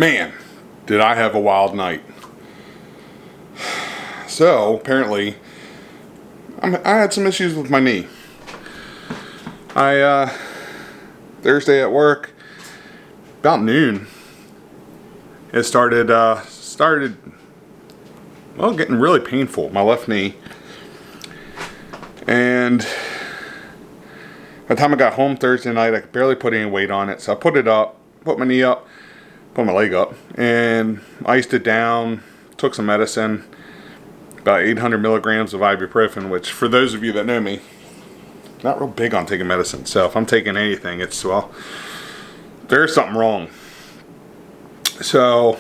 Man, did I have a wild night. So, apparently, I had some issues with my knee. Thursday at work, about noon, it started getting really painful, my left knee. And by the time I got home Thursday night, I could barely put any weight on it. So I put it up, put my knee up, put my leg up, and iced it down, took some medicine, about 800 milligrams of ibuprofen, which for those of you that know me, not real big on taking medicine. So if I'm taking anything, it's, well, there's something wrong. So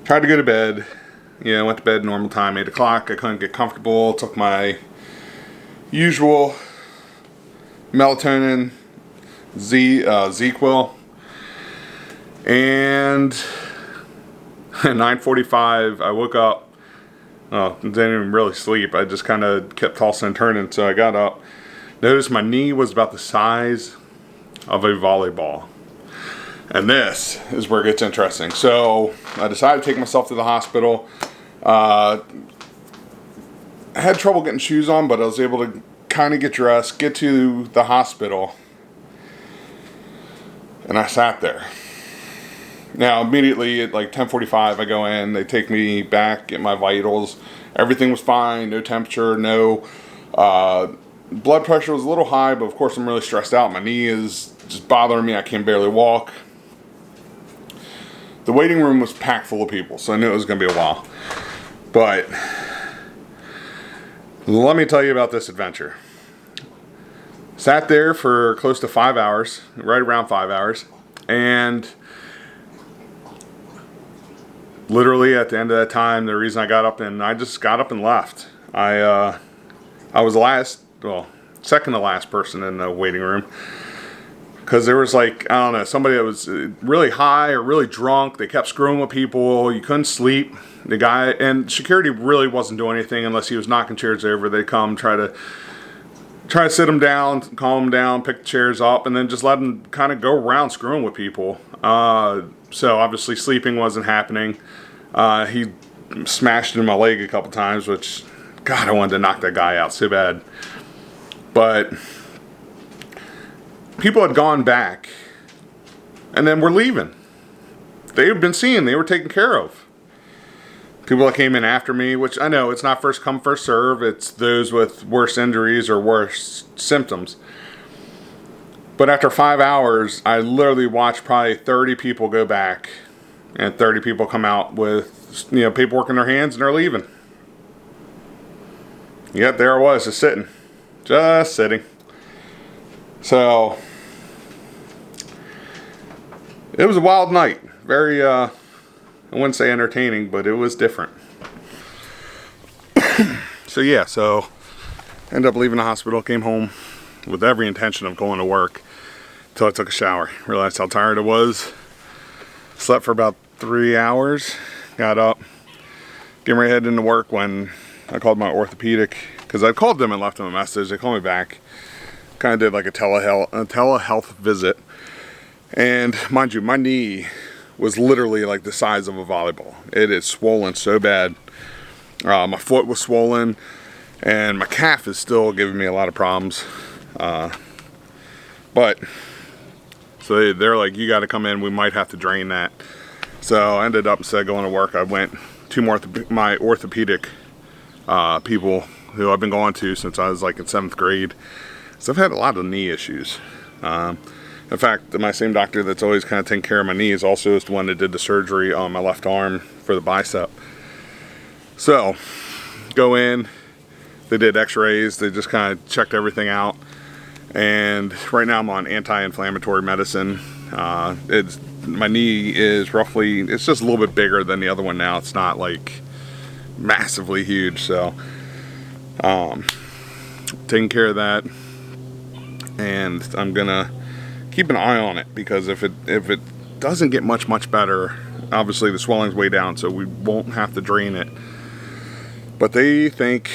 tried to go to bed, went to bed normal time, 8 o'clock. I couldn't get comfortable, took my usual melatonin, ZzzQuil, and at 9:45 I woke up. Didn't even really sleep. I just kind of kept tossing and turning. So I got up, noticed my knee was about the size of a volleyball. And this is where it gets interesting. So I decided to take myself to the hospital. I had trouble getting shoes on, but I was able to kind of get dressed, get to the hospital, and I sat there. Now immediately at like 10:45 I go in, they take me back, get my vitals. Everything was fine, no temperature, no blood pressure was a little high, but of course I'm really stressed out. My knee is just bothering me, I can barely walk. The waiting room was packed full of people, so I knew it was going to be a while. But let me tell you about this adventure. Sat there for close to 5 hours, right around 5 hours, and literally at the end of that time, the reason I just got up and left. I was second to last person in the waiting room. Because there was somebody that was really high or really drunk. They kept screwing with people. You couldn't sleep. The guy, and security really wasn't doing anything unless he was knocking chairs over. They'd come, try to sit them down, calm them down, pick the chairs up, and then just let them kind of go around screwing with people. So obviously sleeping wasn't happening. He smashed into my leg a couple times, which, God, I wanted to knock that guy out so bad. But people had gone back and then were leaving. They had been seen. They were taken care of. People that came in after me, which I know it's not first come, first serve. It's those with worse injuries or worse symptoms. But after 5 hours, I literally watched probably 30 people go back and 30 people come out with, paperwork in their hands, and they're leaving. Yet there I was, just sitting. So it was a wild night. Very, I wouldn't say entertaining, but it was different. So ended up leaving the hospital, came home with every intention of going to work until I took a shower. Realized how tired I was. Slept for about 3 hours. Got up, getting ready to head into work when I called my orthopedic, because I called them and left them a message. They called me back. Kind of did like a telehealth visit. And mind you, my knee was literally like the size of a volleyball. It is swollen so bad. My foot was swollen, and my calf is still giving me a lot of problems. So they're like, you got to come in. We might have to drain that. So I ended up, instead of going to work, I went to my orthopedic people who I've been going to since I was like in 7th grade. So I've had a lot of knee issues. In fact, my same doctor that's always kind of taking care of my knees also is the one that did the surgery on my left arm for the bicep. So, go in, they did x-rays, they just kind of checked everything out. And right now I'm on anti-inflammatory medicine. My knee is roughly, it's just a little bit bigger than the other one now. It's not like massively huge, so taking care of that. And I'm gonna keep an eye on it, because if it doesn't get much better, obviously the swelling's way down, so we won't have to drain it. But they think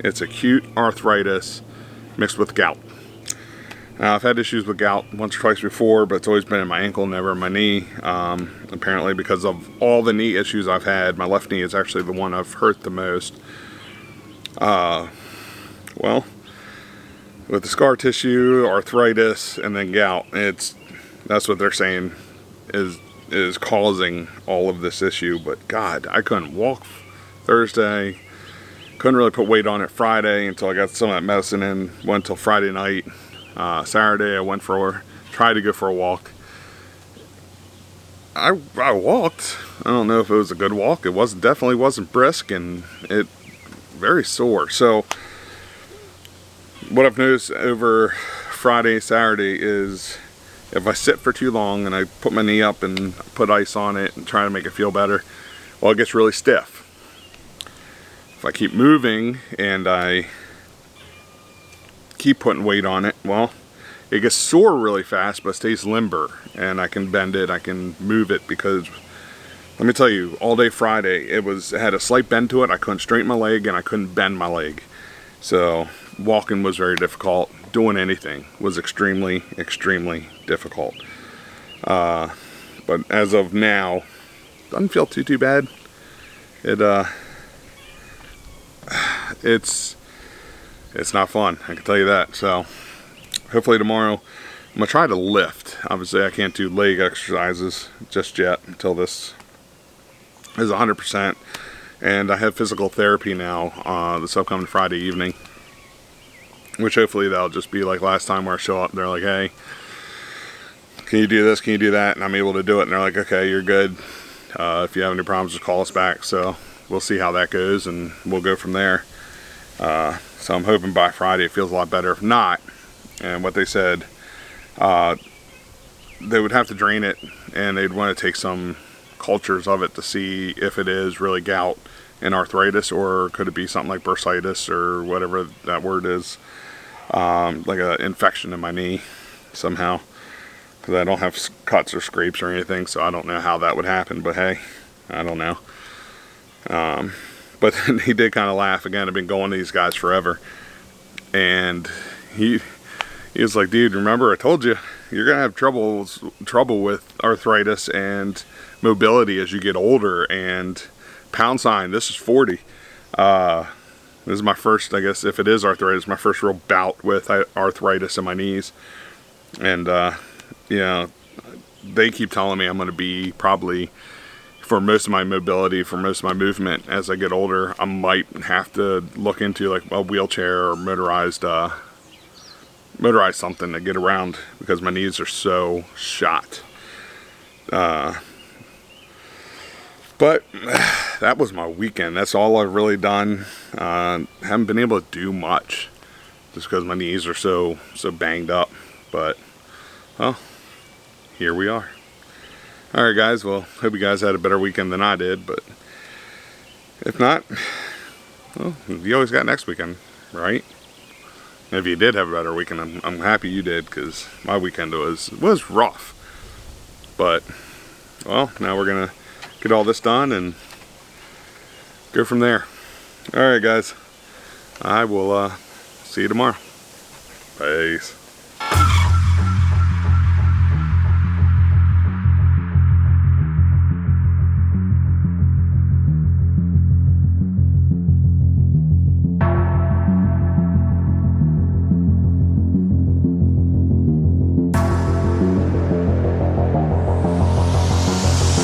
it's acute arthritis mixed with gout. Now, I've had issues with gout once or twice before, but it's always been in my ankle, never in my knee. Apparently because of all the knee issues I've had, my left knee is actually the one I've hurt the most. Well, with the scar tissue, arthritis, and then gout, that's what they're saying is causing all of this issue. But God, I couldn't walk Thursday. Couldn't really put weight on it Friday until I got some of that medicine in. Went until Friday night. Saturday I tried to go for a walk. I walked. I don't know if it was a good walk. It definitely wasn't brisk, and it very sore. So what I've noticed over Friday, Saturday is if I sit for too long and I put my knee up and put ice on it and try to make it feel better, well, it gets really stiff. If I keep moving and I keep putting weight on it, well, it gets sore really fast but stays limber, and I can bend it, I can move it. Because let me tell you, all day Friday it had a slight bend to it. I couldn't straighten my leg and I couldn't bend my leg, so walking was very difficult. Doing anything was extremely difficult. But as of now, doesn't feel too bad. It's not fun, I can tell you that. So hopefully tomorrow I'm gonna try to lift. Obviously I can't do leg exercises just yet until this is 100%. And I have physical therapy now this upcoming Friday evening, which hopefully that'll just be like last time, where I show up and they're like, hey, can you do this, can you do that, and I'm able to do it, and they're like, okay, you're good. If you have any problems, just call us back. So we'll see how that goes, and we'll go from there. So I'm hoping by Friday it feels a lot better. If not, and what they said, they would have to drain it, and they'd want to take some cultures of it to see if it is really gout and arthritis, or could it be something like bursitis or whatever that word is, like an infection in my knee somehow, because I don't have cuts or scrapes or anything, so I don't know how that would happen. But hey, I don't know. But he did kind of laugh. Again, I've been going to these guys forever, and he was like, dude, remember I told you you're gonna have trouble with arthritis and mobility as you get older. And pound sign, this is 40. This is my first, I guess if it is arthritis, my first real bout with arthritis in my knees. And you know, they keep telling me I'm gonna be probably, for most of my mobility, for most of my movement as I get older, I might have to look into like a wheelchair or motorized something to get around, because my knees are so shot. But that was my weekend. That's all I've really done. Haven't been able to do much just because my knees are so banged up. But well, here we are. Alright guys, well, hope you guys had a better weekend than I did, but if not, well, you always got next weekend, right? And if you did have a better weekend, I'm happy you did, because my weekend was rough. But, well, now we're gonna get all this done and go from there. Alright guys, I will see you tomorrow. Peace.